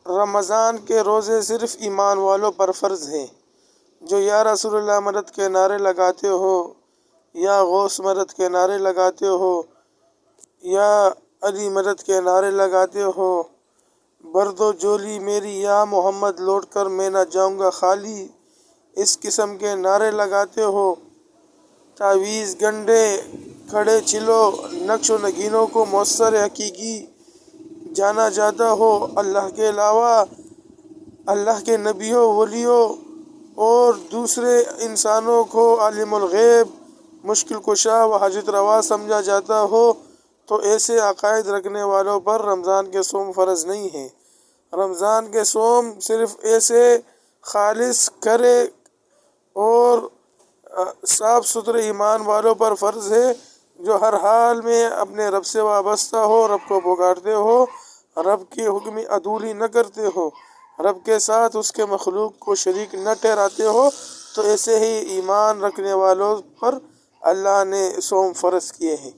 رمضان کے روزے صرف ایمان والوں پر فرض ہیں جو یا رسول اللہ مدد کے نعرے لگاتے ہو، یا غوث مدد کے نعرے لگاتے ہو، یا علی مدد کے نعرے لگاتے ہو، برد و جولی میری یا محمد لوٹ کر میں نہ جاؤں گا خالی، اس قسم کے نعرے لگاتے ہو، تعویذ گنڈے کھڑے چلو نقش و نگینوں کو مؤثر حقیقی جانا جاتا ہو، اللہ کے علاوہ اللہ کے نبیوں، ولیوں اور دوسرے انسانوں کو عالم الغیب، مشکل کشا و حاجت روا سمجھا جاتا ہو، تو ایسے عقائد رکھنے والوں پر رمضان کے صوم فرض نہیں ہے۔ رمضان کے صوم صرف ایسے خالص کرے اور صاف ستھرے ایمان والوں پر فرض ہے جو ہر حال میں اپنے رب سے وابستہ ہو، رب کو پکارتے ہو، رب کی حکم عدولی نہ کرتے ہو، رب کے ساتھ اس کے مخلوق کو شریک نہ ٹھہراتے ہو، تو ایسے ہی ایمان رکھنے والوں پر اللہ نے صوم فرض کیے ہیں۔